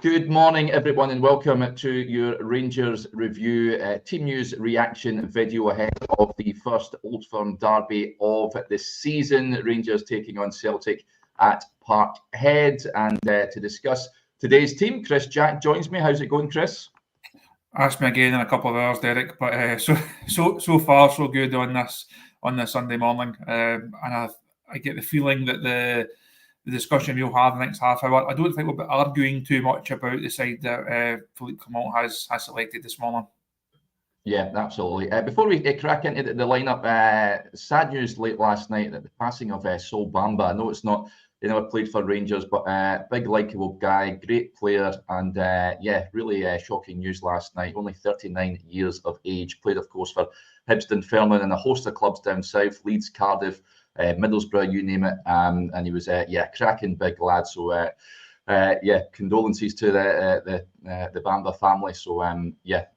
Good morning, everyone, and welcome to your Rangers review team news reaction video ahead of the first Old Firm derby of the season. Rangers taking on Celtic at Parkhead. And to discuss today's team, Chris Jack joins me. How's it going, Chris? Ask me again in a couple of hours, Derek. But so far so good on this Sunday morning, and I get the feeling that the discussion we'll have the next half hour, I don't think we'll be arguing too much about the side that Philippe Clement has selected this morning. Yeah, absolutely. Before we crack into the lineup, sad news late last night that the passing of Sol Bamba. I know it's not, he never played for Rangers, but big, likeable guy, great player, and really shocking news last night. Only 39 years of age. Played, of course, for Hibs, Fairmont and a host of clubs down south, Leeds, Cardiff, Middlesbrough, you name it. And he was, cracking big lad. So, condolences to the Bamba family. So,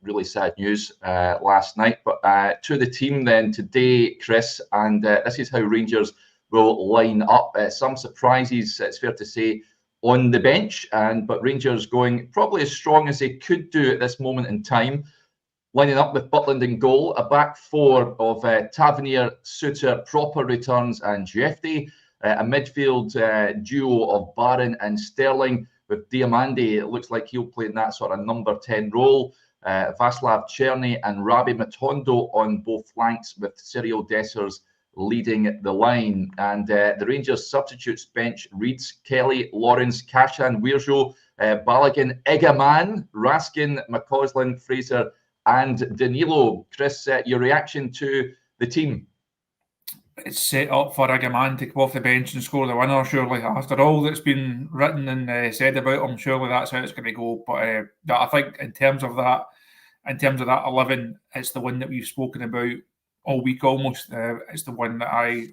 really sad news last night. But to the team then today, Chris, and this is how Rangers will line up. Some surprises, it's fair to say, on the bench, but Rangers going probably as strong as they could do at this moment in time. Lining up with Butland in goal, a back four of Tavernier, Suter, Proper returns, and Jeffy. A midfield duo of Barron and Sterling with Diamande. It looks like he'll play in that sort of number 10 role. Václav Černý and Rabbi Matondo on both flanks, with Cyril Dessers leading the line. And the Rangers substitutes bench reads Kelly, Lawrence, Kashan, Wirjo, Balogun, Egaman, Raskin, McCausland, Fraser, and Danilo. Chris, your reaction to the team? It's set up for Egaman to come off the bench and score the winner, surely. After all that's been written and said about him, surely that's how it's going to go. But I think in terms of that 11, it's the one that we've spoken about all week almost. It's the one that I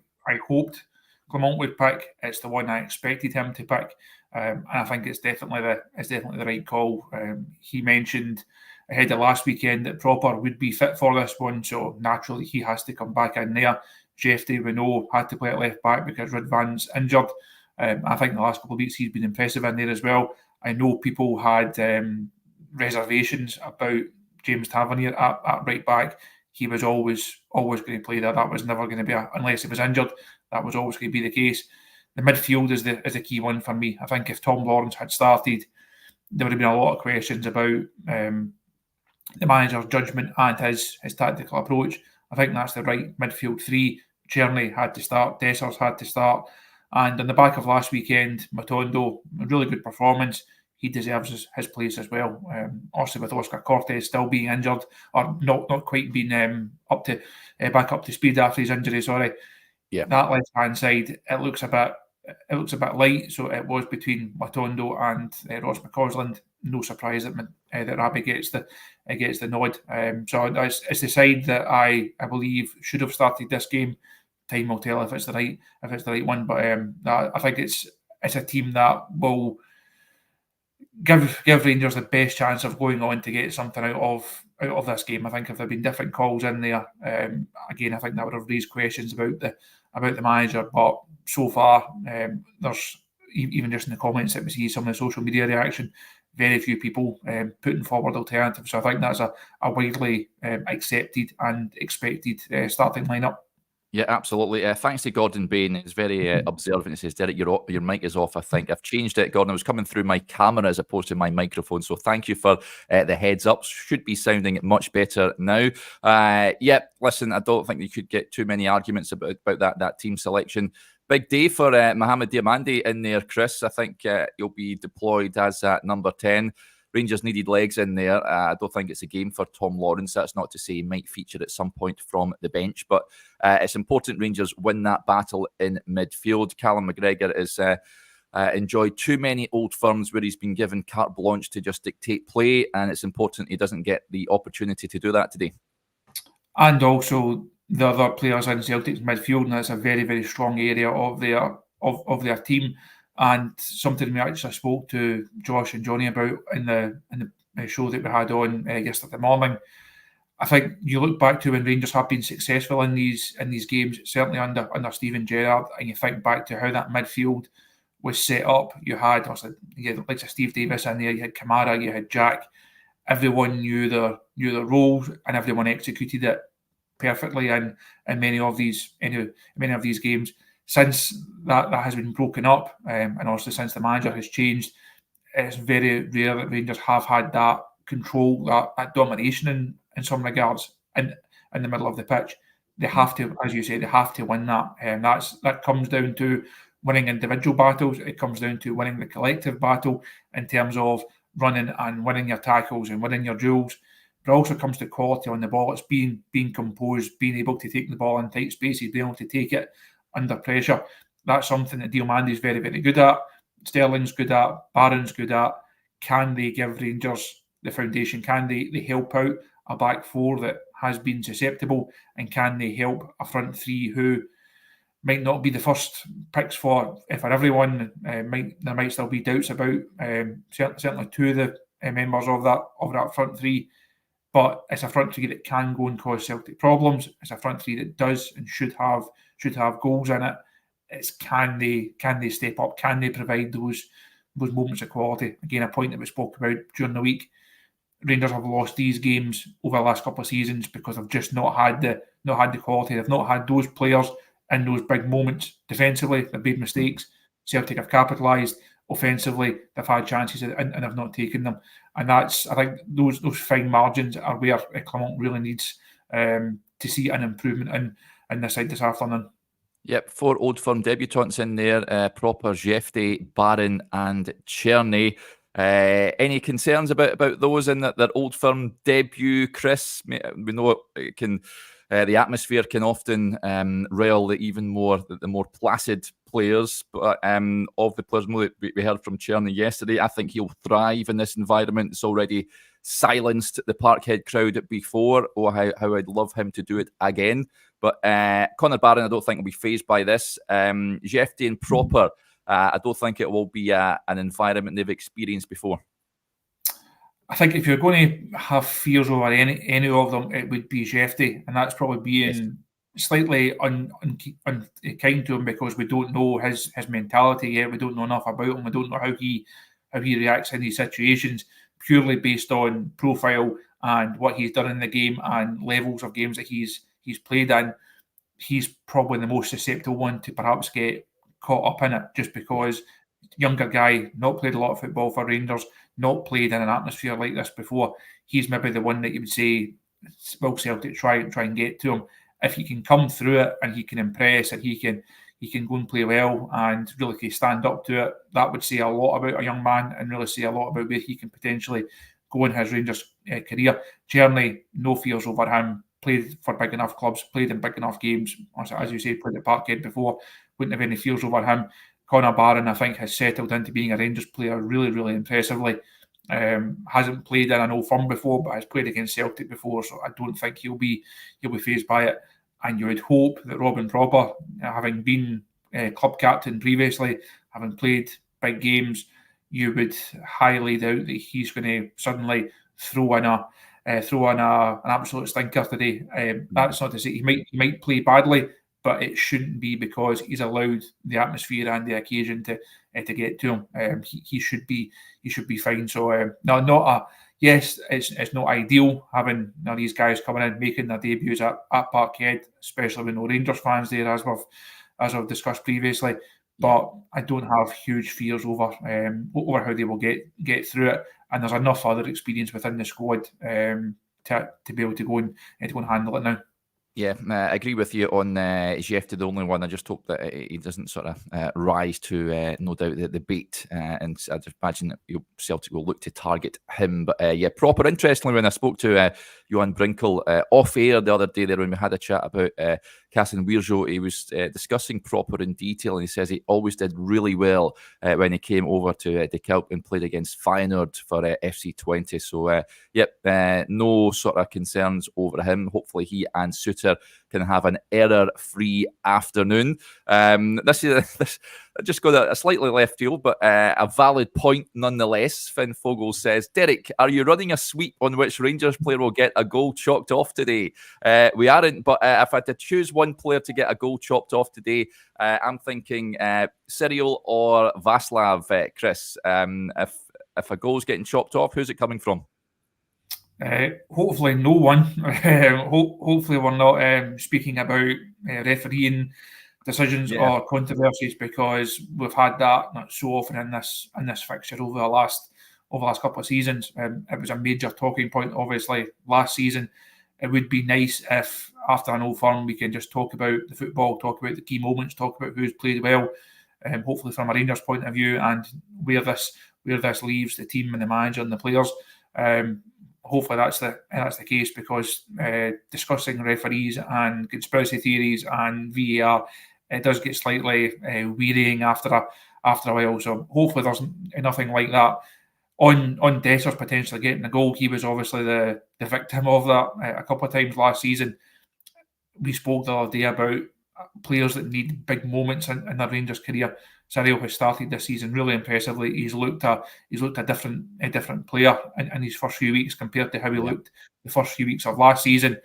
hoped Clement would pick. It's the one I expected him to pick, and I think it's definitely the right call. He mentioned ahead of last weekend that Proper would be fit for this one, so naturally he has to come back in there. Jeffrey, we know, had to play at left back because Ridvan's injured. I think the last couple of weeks he's been impressive in there as well. I know people had reservations about James Tavernier at right back. He was always going to play there. That was never going to be, unless he was injured, that was always going to be the case. The midfield is the key one for me. I think if Tom Lawrence had started, there would have been a lot of questions about the manager's judgment and his tactical approach. I think that's the right midfield three. Černý had to start, Dessers had to start, and on the back of last weekend, Matondo, a really good performance. He deserves his place as well. Also with Oscar Cortes still being injured, or not quite being back up to speed after his injury. Sorry, yeah. That left hand side, it looks a bit light. So it was between Matondo and Ross McCausland. No surprise that Rabbi gets the nod. So it's the side that I believe should have started this game. Time will tell if it's the right one. But I think it's a team that will give Rangers the best chance of going on to get something out of this game. I think if there had been different calls in there, again, I think that would have raised questions about the manager. But so far, there's, even just in the comments that we see, some of the social media reaction, very few people putting forward alternatives. So I think that's a widely accepted and expected starting lineup. Yeah, absolutely. Thanks to Gordon Bain. He's very observant. He says, Derek, your mic is off, I think. I've changed it, Gordon. I was coming through my camera as opposed to my microphone. So thank you for the heads up. Should be sounding much better now. Listen, I don't think you could get too many arguments about that team selection. Big day for Mohamed Diamande in there, Chris. I think he'll be deployed as number 10. Rangers needed legs in there. I don't think it's a game for Tom Lawrence. That's not to say he might feature at some point from the bench, but it's important Rangers win that battle in midfield. Callum McGregor has enjoyed too many Old Firms where he's been given carte blanche to just dictate play, and it's important he doesn't get the opportunity to do that today. And also the other players in Celtic's midfield, and that's a very, very strong area of their team. And something we actually spoke to Josh and Johnny about in the show that we had on yesterday morning. I think you look back to when Rangers have been successful in these games, certainly under Steven Gerrard, and you think back to how that midfield was set up. You had like Steve Davis in there, you had Kamara, you had Jack. Everyone knew their roles, and everyone executed it perfectly in many of these games. Since that has been broken up, and also since the manager has changed, it's very rare that Rangers have had that control, that domination in some regards in the middle of the pitch. They have to, as you say, they have to win that. And that comes down to winning individual battles. It comes down to winning the collective battle in terms of running and winning your tackles and winning your duels. But it also comes to quality on the ball. It's being composed, being able to take the ball in tight spaces, being able to take it under pressure. That's something that Diomande is very, very good at. Sterling's good at. Barron's good at. Can they give Rangers the foundation? Can they help out a back four that has been susceptible? And can they help a front three who might not be the first picks for everyone? There might still be doubts about certainly two of the members of that front three. But it's a front three that can go and cause Celtic problems. It's a front three that does and should have goals in it. It's can they step up? Can they provide those moments of quality? Again, a point that we spoke about during the week. Rangers have lost these games over the last couple of seasons because they've just not had the quality. They've not had those players in those big moments. Defensively, they've made mistakes. Celtic have capitalised. Offensively, they've had chances and have not taken them. And that's, I think, those fine margins are where Clement really needs to see an improvement in this side this afternoon. Yep, 4 Old Firm debutants in there, Proper, Jefte, Barron and Czerny. Any concerns about those in their Old Firm debut, Chris? We know it can... the atmosphere can often rile the more placid players. But of the players we heard from Czerny yesterday, I think he'll thrive in this environment. It's already silenced the Parkhead crowd before. Oh, how I'd love him to do it again. But Conor Barron, I don't think will be fazed by this. Jefte and Proper, I don't think it will be an environment they've experienced before. I think if you're going to have fears over any of them, it would be Jefte, and that's probably being slightly unkind to him because we don't know his mentality yet. We don't know enough about him. We don't know how he reacts in these situations, purely based on profile and what he's done in the game and levels of games that he's played in. He's probably the most susceptible one to perhaps get caught up in it, just because younger guy, not played a lot of football for Rangers, not played in an atmosphere like this before. He's maybe the one that you would say, will Celtic try and get to him. If he can come through it and he can impress and he can go and play well and really stand up to it, that would say a lot about a young man and really say a lot about where he can potentially go in his Rangers career. Czerny, no fears over him. Played for big enough clubs, played in big enough games. As you say, played at Parkhead before. Wouldn't have any fears over him. Conor Barron, I think, has settled into being a Rangers player really, really impressively. Hasn't played in an Old Firm before, but has played against Celtic before, so I don't think he'll be fazed by it. And you would hope that Robin Proper, having been club captain previously, having played big games, you would highly doubt that he's going to suddenly throw in an absolute stinker today. That's not to say he might play badly, but it shouldn't be because he's allowed the atmosphere and the occasion to get to him. He should be fine. So yes, it's not ideal having these guys coming in making their debuts at Parkhead, especially with no Rangers fans there, as I've discussed previously. But I don't have huge fears over how they will get through it. And there's enough other experience within the squad to be able to go and handle it now. Yeah, I agree with you on Jefte, the only one. I just hope that he doesn't sort of rise to, no doubt, the bait. And I just imagine that Celtic will look to target him. But Proper. Interestingly, when I spoke to Johan Brinkel off air the other day there when we had a chat about Cassin Weirjo, he was discussing Proper in detail, and he says he always did really well when he came over to De Kuip and played against Feyenoord for FC20. So, no sort of concerns over him. Hopefully he and Suter can have an error-free afternoon. This just got a slightly left field, but a valid point nonetheless. Finn Fogel says, Derek, are you running a sweep on which Rangers player will get a goal chalked off today? We aren't, but if I had to choose one player to get a goal chopped off today, I'm thinking Cyril or Vaslav, Chris. If a goal's getting chopped off, who's it coming from? Hopefully no one. Hopefully we're not speaking about refereeing decisions or controversies, because we've had that not so often in this fixture over the last couple of seasons. It was a major talking point, obviously, last season. It would be nice if after an Old Firm we can just talk about the football, talk about the key moments, talk about who's played well, hopefully from a Rangers point of view, and where this leaves the team and the manager and the players. Hopefully that's the case, because discussing referees and conspiracy theories and VAR, it does get slightly wearying after a while. So hopefully there's nothing like that. On Dessers potentially getting a goal, he was obviously the victim of that a couple of times last season. We spoke the other day about players that need big moments in their Rangers career. Cyril has started this season really impressively. He's looked a different player in his first few weeks compared to how he looked the first few weeks of last season.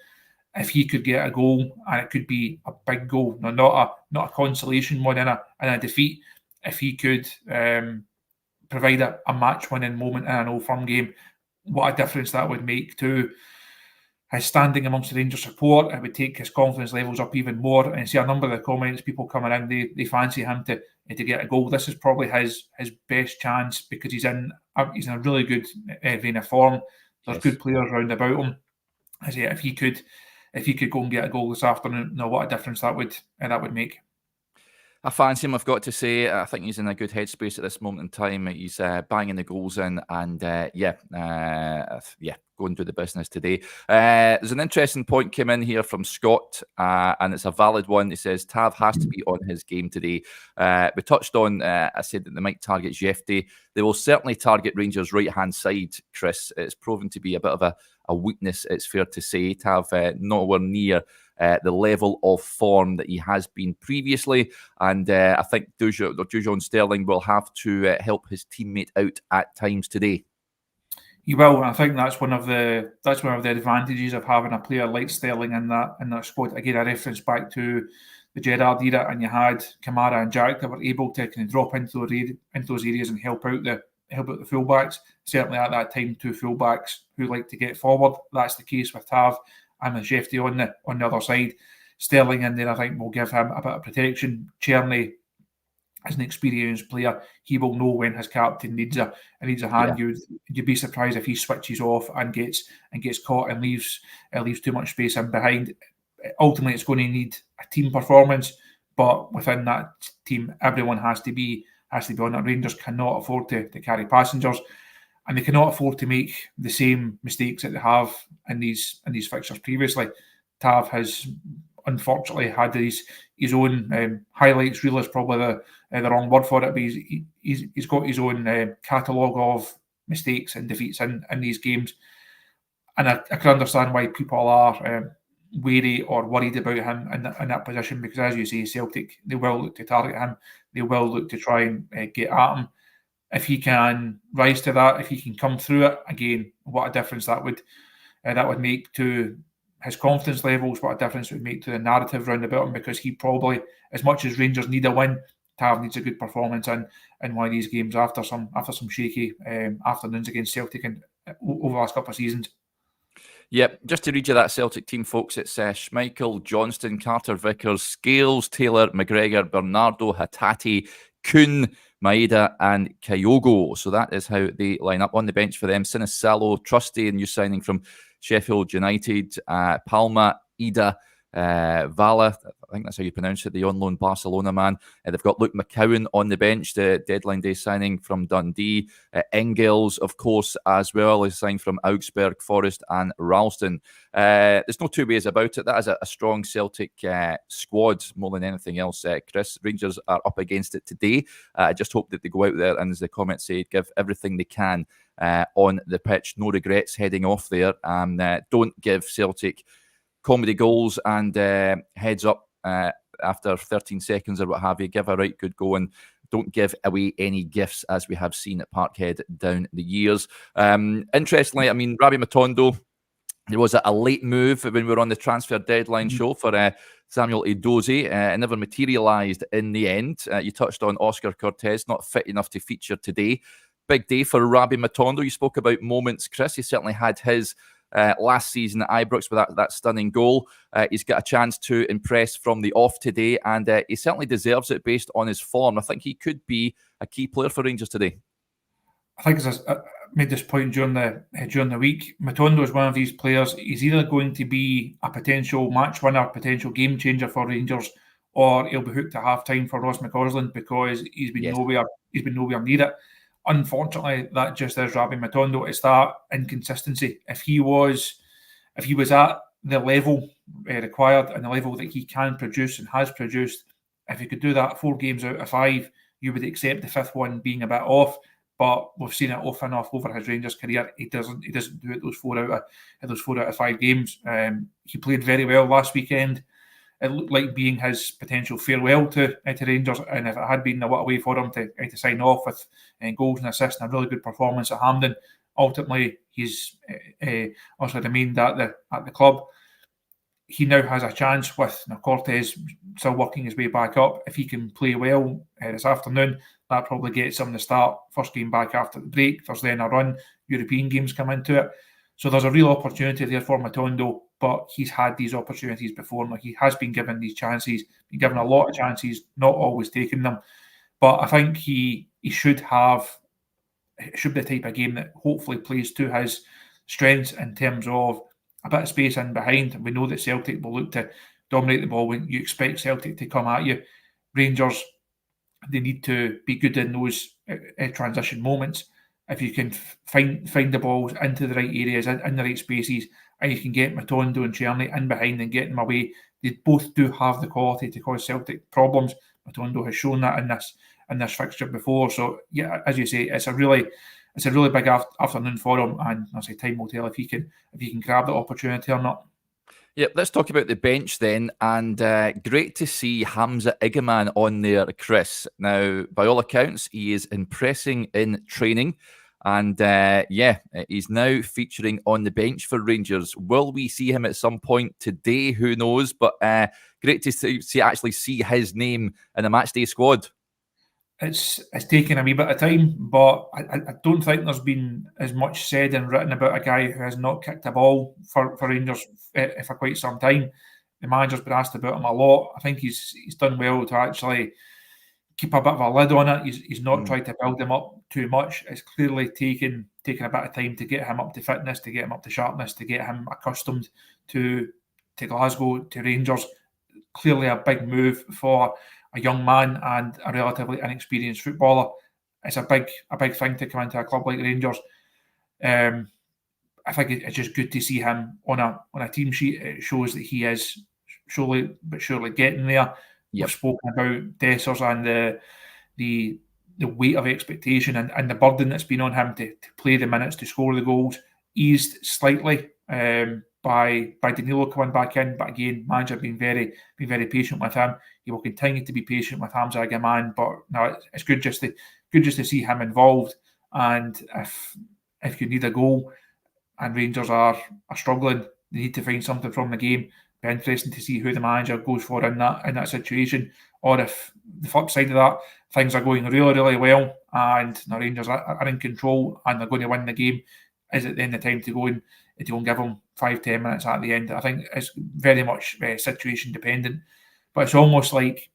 If he could get a goal, and it could be a big goal, not a consolation one in a defeat, if he could provide a match-winning moment in an Old Firm game, what a difference that would make to his standing amongst the Rangers support. It would take his confidence levels up even more. And see a number of the comments, people coming in, they fancy him to get a goal. This is probably his best chance, because he's in a really good vein of form. There's good players round about him. I say if he could go and get a goal this afternoon, what a difference that would make. I fancy him, I've got to say. I think he's in a good headspace at this moment in time. He's banging the goals in, and going through the business today. There's an interesting point came in here from Scott, and it's a valid one. He says Tav has to be on his game today. We touched on, I said that they might target Jefte. They will certainly target Rangers' right-hand side, Chris. It's proven to be a bit of a weakness, it's fair to say. Tav nowhere near the level of form that he has been previously, and I think Dujon Sterling will have to help his teammate out at times today. He will. I think that's one of the advantages of having a player like Sterling in that squad. Again, I reference back to the Gerrard era, and you had Kamara and Jack that were able to kind of drop into those areas and help out the fullbacks. Certainly at that time, two fullbacks who like to get forward. That's the case with Tav and with Jefte on the other side. Sterling in there, I think, will give him a bit of protection. Czerny is an experienced player. He will know when his captain needs a hand. Yeah. You'd be surprised if he switches off and gets caught and leaves too much space in behind. Ultimately, it's going to need a team performance, but within that team, everyone has to be on that. Rangers cannot afford to carry passengers, and they cannot afford to make the same mistakes that they have in these fixtures previously. Tav has unfortunately had his own highlights reel is probably the wrong word for it, but he's got his own catalogue of mistakes and defeats in these games, and I can understand why people are wary or worried about him in that position, because as you say, Celtic, they will look to target him, they will look to try and get at him. If he can rise to that, if he can come through it, again, what a difference that would make to his confidence levels, what a difference it would make to the narrative round about him, because he probably, as much as Rangers need a win, Tav needs a good performance in one of these games after some shaky afternoons against Celtic and over the last couple of seasons. Yep, just to read you that Celtic team, folks, it's Schmeichel, Johnston, Carter Vickers, Scales, Taylor, McGregor, Bernardo, Hatate, Kuhn, Maeda and Kyogo. So that is how they line up. On the bench for them, Sinisalo, Trusty, a new signing from Sheffield United, Palma, Ida, Vala, I think that's how you pronounce it, the on-loan Barcelona man. They've got Luke McCowan on the bench, the deadline day signing from Dundee. Engels, of course, as well, is signed from Augsburg, Forest and Ralston. There's no two ways about it. That is a strong Celtic squad more than anything else, Chris. Rangers are up against it today. I just hope that they go out there and, as the comments say, give everything they can on the pitch. No regrets heading off there. And don't give Celtic comedy goals and heads up after 13 seconds or what have you. Give a right good go and don't give away any gifts, as we have seen at Parkhead down the years. Interestingly, I mean, Rabbi Matondo, there was a late move when we were on the transfer deadline show for Samuel Edozie. It never materialised in the end. You touched on Oscar Cortez, not fit enough to feature today. Big day for Rabbi Matondo. You spoke about moments, Chris. He certainly had his last season at Ibrox with that stunning goal. He's got a chance to impress from the off today, and he certainly deserves it based on his form. I think he could be a key player for Rangers today. I think, as I made this point during the week, Matondo is one of these players. He's either going to be a potential match winner, potential game changer for Rangers, or he'll be hooked at half time for Ross McCausland because he's been nowhere near it. Unfortunately, that just is Rabbi Matondo. It's that inconsistency. If he was at the level required and the level that he can produce and has produced, if he could do that 4 games out of 5, you would accept the 5th one being a bit off. But we've seen it off and off over his Rangers career. He doesn't do it those 4 out of 5 games. He played very well last weekend. It looked like being his potential farewell to Rangers, and if it had been a what away for him to sign off with goals and assists and a really good performance at Hampden, ultimately he's also remained at the club. He now has a chance with Cortez still working his way back up. If he can play well this afternoon, that probably gets him the start. First game back after the break. There's then a run. European games come into it. So there's a real opportunity there for Matondo, but he's had these opportunities before. Like, he has been given these chances, been given a lot of chances, not always taking them. But I think he should be the type of game that hopefully plays to his strengths in terms of a bit of space in behind. We know that Celtic will look to dominate the ball when you expect Celtic to come at you. Rangers, they need to be good in those transition moments. If you can find the balls into the right areas, in the right spaces, and you can get Matondo and Czerny in behind and get them away, they both do have the quality to cause Celtic problems. Matondo has shown that in this fixture before. So yeah, as you say, it's a really big afternoon for him, and I say time will tell if he can grab the opportunity or not. Yep, let's talk about the bench then, and great to see Hamza Igaman on there, Chris. Now, by all accounts, he is impressing in training, and he's now featuring on the bench for Rangers. Will we see him at some point today? Who knows? But great to actually see his name in a matchday squad. It's taken a wee bit of time, but I don't think there's been as much said and written about a guy who has not kicked a ball for Rangers for quite some time. The manager's been asked about him a lot. I think he's done well to actually keep a bit of a lid on it. He's not tried to build him up too much. It's clearly taken a bit of time to get him up to fitness, to get him up to sharpness, to get him accustomed to Glasgow, to Rangers. Clearly a big move for a young man and a relatively inexperienced footballer. It's a big thing to come into a club like Rangers. I think it's just good to see him on a team sheet. It shows that he is slowly but surely getting there. Yep. We've spoken about Dessers and the weight of expectation and the burden that's been on him to play the minutes, to score the goals, eased slightly by Danilo coming back in. But again, manager being very patient with him. He will continue to be patient with Hamza Agaman, but no, it's good just to see him involved. And if you need a goal and Rangers are struggling, they need to find something from the game. Be interesting to see who the manager goes for in that situation. Or if the flip side of that, things are going really, really well and the Rangers are in control and they're going to win the game, is it then the time to go and give them 5-10 minutes at the end? I think it's very much situation dependent. But it's almost like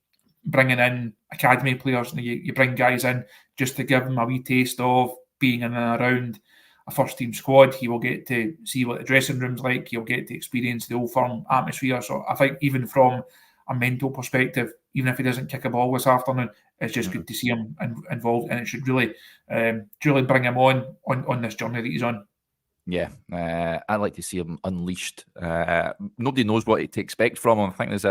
bringing in academy players. You bring guys in just to give them a wee taste of being in and around a first-team squad. He will get to see what the dressing room's like. He'll get to experience the Old Firm atmosphere. So I think even from a mental perspective, even if he doesn't kick a ball this afternoon, it's just good to see him involved, and it should really bring him on this journey that he's on. Yeah, I'd like to see him unleashed. Nobody knows what to expect from him. I think there's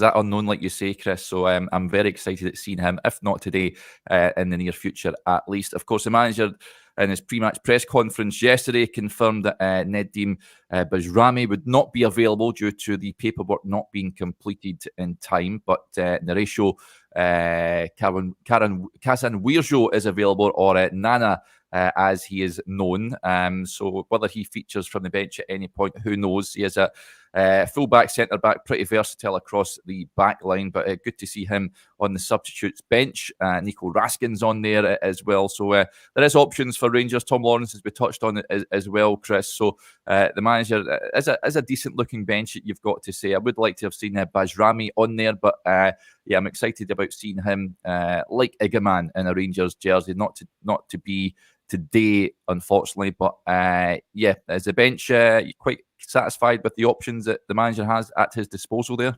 that unknown, like you say, Chris. So I'm very excited at seeing him, if not today, in the near future at least. Of course, the manager in his pre-match press conference yesterday confirmed that Nedim Bajrami would not be available due to the paperwork not being completed in time. But Naresho Karen Casanwirjo is available, or Nana, as he is known. So whether he features from the bench at any point, who knows? He is a full-back, centre-back, pretty versatile across the back line, but good to see him on the substitutes bench. Nico Raskin's on there as well. So there is options for Rangers. Tom Lawrence, as we touched on it as well, Chris. So the manager is a decent-looking bench, you've got to say. I would like to have seen Bajrami on there, but yeah, I'm excited about seeing him like Igaman in a Rangers jersey. Not to be today, unfortunately, but yeah, as a bench, you're quite satisfied with the options that the manager has at his disposal there?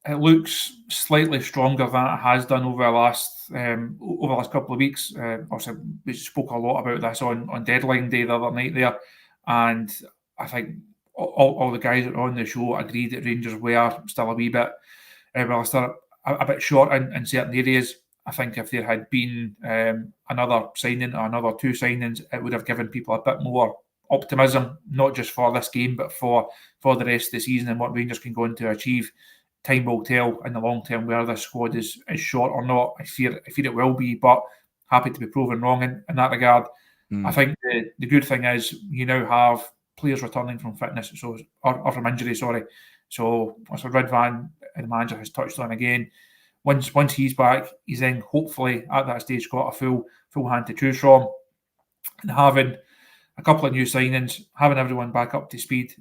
It looks slightly stronger than it has done over the last couple of weeks. Also, we spoke a lot about this on deadline day the other night there, and I think all the guys that are on the show agreed that Rangers were still a wee bit, still a bit short in certain areas. I think if there had been another signing or another two signings, it would have given people a bit more optimism, not just for this game, but for the rest of the season and what Rangers can go on to achieve. Time will tell in the long term whether this squad is short or not. I fear it will be, but happy to be proven wrong in that regard. I think the good thing is you now have players returning from fitness, or from injury, sorry. So Ridvan, the manager, has touched on again. Once he's back, he's then hopefully at that stage got a full hand to choose from, and having a couple of new signings, having everyone back up to speed.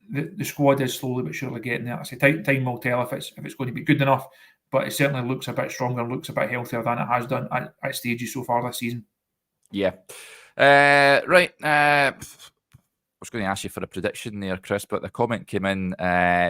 The squad is slowly but surely getting there. I say time will tell if it's going to be good enough, but it certainly looks a bit stronger, looks a bit healthier than it has done at stages so far this season. Yeah. Right. I was going to ask you for a prediction there, Chris, but the comment came in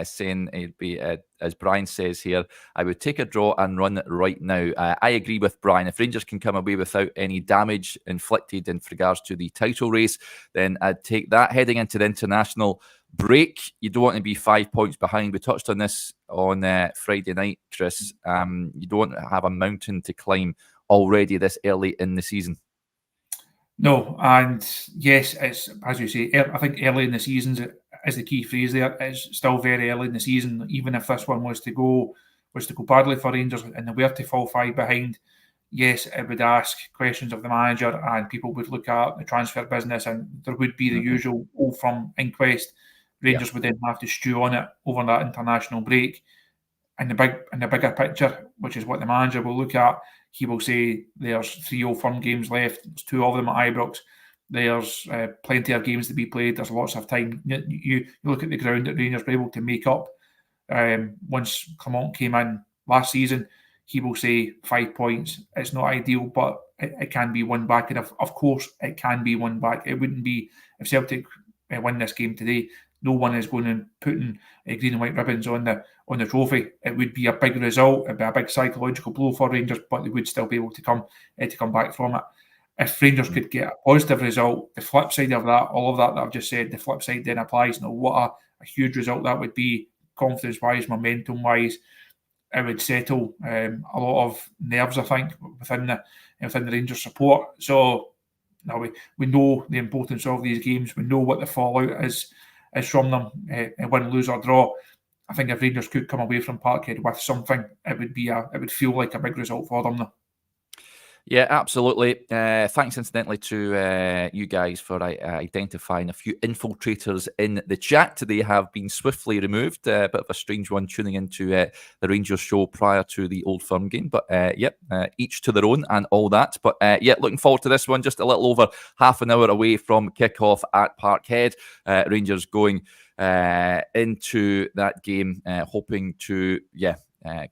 saying it'd be, as Brian says here, I would take a draw and run it right now. I agree with Brian. If Rangers can come away without any damage inflicted in regards to the title race, then I'd take that. Heading into the international break, you don't want to be 5 points behind. We touched on this on Friday night, Chris. You don't want to have a mountain to climb already this early in the season. No, and yes, it's, as you say, I think early in the season is the key phrase there. It's still very early in the season. Even if this one was to go badly for Rangers and they were to fall 5 behind, yes, it would ask questions of the manager, and people would look at the transfer business, and there would be the usual Old Firm inquest. Rangers would then have to stew on it over that international break. In the bigger picture, which is what the manager will look at, he will say there's 3 Old Firm games left. There's 2 of them at Ibrox. There's plenty of games to be played. There's lots of time. You look at the ground that Rangers were able to make up. Once Clement came in last season, he will say 5 points. It's not ideal, but it can be won back. And of course, it can be won back. It wouldn't be, if Celtic win this game today, no one is going and putting green and white ribbons on the trophy. It would be a big result. It'd be a big psychological blow for Rangers, but they would still be able to come back from it. If Rangers could get a positive result, the flip side of that, all of that I've just said, the flip side then applies. Now, what a huge result that would be, confidence-wise, momentum-wise. It would settle a lot of nerves, I think, within the Rangers support. So now we know the importance of these games. We know what the fallout is from them, win, lose or draw. I think if Rangers could come away from Parkhead with something, it would feel like a big result for them. Yeah, absolutely. Thanks, incidentally, to you guys for identifying a few infiltrators in the chat. They have been swiftly removed. A bit of a strange one tuning into the Rangers show prior to the Old Firm game. But each to their own and all that. But looking forward to this one. Just a little over half an hour away from kickoff at Parkhead. Rangers going into that game, hoping to,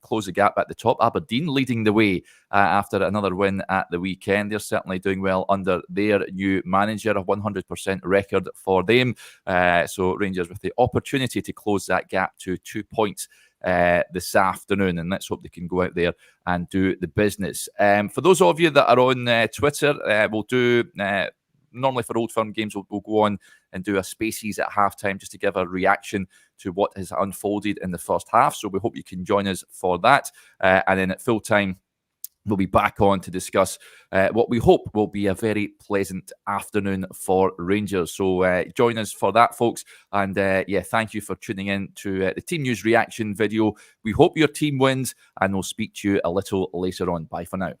close the gap at the top. Aberdeen leading the way after another win at the weekend. They're certainly doing well under their new manager, a 100% record for them. So Rangers with the opportunity to close that gap to 2 points this afternoon, and let's hope they can go out there and do the business. For those of you that are on Twitter, we'll do... normally for Old Firm games, we'll go on and do a Spaces at halftime just to give a reaction to what has unfolded in the first half. So we hope you can join us for that. And then at full time, we'll be back on to discuss what we hope will be a very pleasant afternoon for Rangers. So join us for that, folks. And yeah, thank you for tuning in to the Team News reaction video. We hope your team wins, and we'll speak to you a little later on. Bye for now.